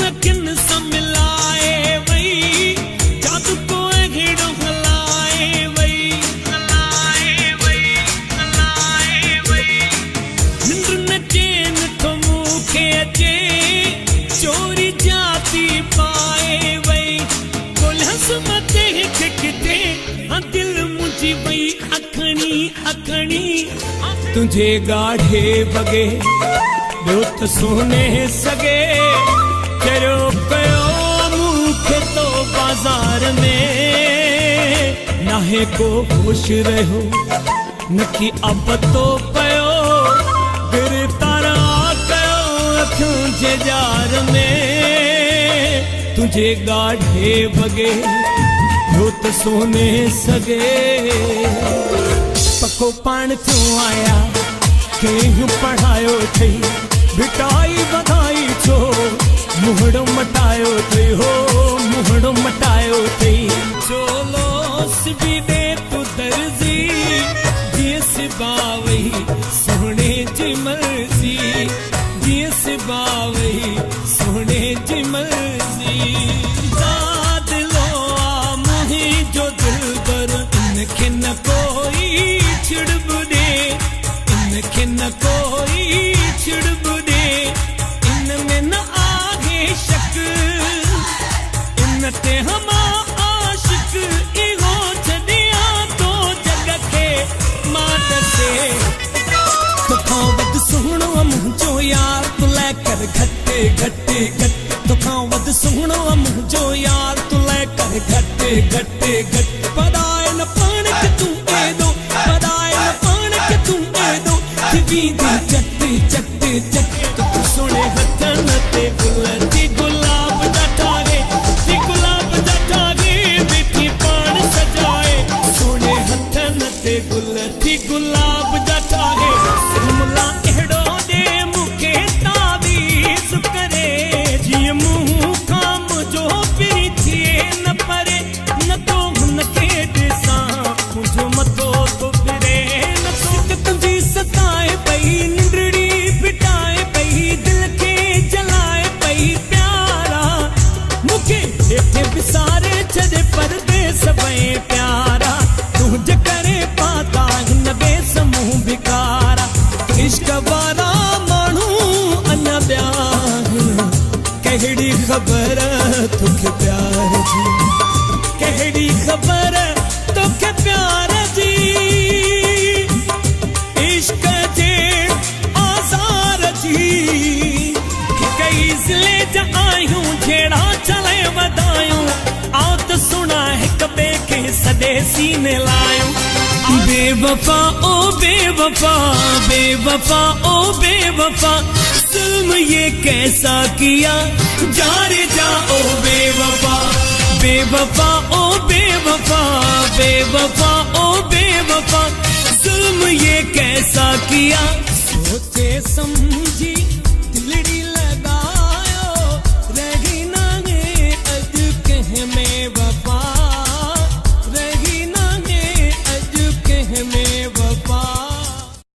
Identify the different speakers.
Speaker 1: न किन सा मिलाए वही जादू को घेड़ो हलाए वही निंद्र न चैन तो मुखे अचे चोरी जाती पाए वही कोल्हस मते किते दिल मुझी वही अखणी अखणी तुझे गाढ़े बगे ॿियो त सोने सगे करो कयो मूंखे तो बाज़ार में नाहे को खुश रहो न की अब तो पयो गिरतारा कयो अखियों जे जार में तुझे गाढ़े बगे ॿियो त सोने सगे पको पाण क्यों आया केहू पढ़ायो थई बिटाई बधाई छो मुहड़ो मटायो थई हो मुहड़ो मटायो थई चोलोस भी दे तू दर्जी जीअं सिबावई सोने जी मर्ज़ी जीअं सिबावई सोने जी मर्ज़ी दाद लो आ मुही जो दिलबर इनखे न कोई छिड़ब दे इनखे न कोई छिड़ब दे इनमें न आगे शक इन ते हमा आशिक इहो छॾिया तो जग खे मात से तोखां वध सुहिणो मुंहिंजो यार तूं लै कर घटे घटे घट तोखां वध सुहिणो मुंहिंजो यार तूं लै कर घटे घटे घट पदाए न पाण के तूं एॾो पदाए न पाण के तूं एॾो वींदी चटे चटे चटे तूं सोने हथन ते गुलती गुलाब जटागे ती गुलाब जटागे बेटी पाण सजाए सोने हथन ते गुलती गुलाब जटागे सिमला एड़ो दे मुखे तावीज़ करे जीअं मुंह खां मुंहिंजो पिरी थिए न परे न तो हुनखे ॾिसां मुंहिंजो मथो तो फिरे न तो तुंहिंजी सताए पई निंडड़ी बिटाए पई दिल खे जलाए पई प्यारा मूंखे हेठि विसारे छॾे परदेस वए प्यारा तुंहिंजे करे पाता हिन बेसमूह बिकारा इश्क वारा माण्हू अञा ॿिया कहिड़ी ख़बर तोखे प्यार जी कहिड़ी ख़बर तोखे प्यार जी इश्क जे आज़ार जी कई ज़िले जा आहियूं जहिड़ा चले वधायूं आओ त सुणा हिक ॿिए खे सॼे सीने लायूं बेवफा ओ बेवफा बेवफा ओ बेवफा जुल्म ये कैसा किया जारे जा ओ बेवफा बेवफा ओ बेवफा बेवफा ओ बेवफा जुल्म ये कैसा किया सोचे समझी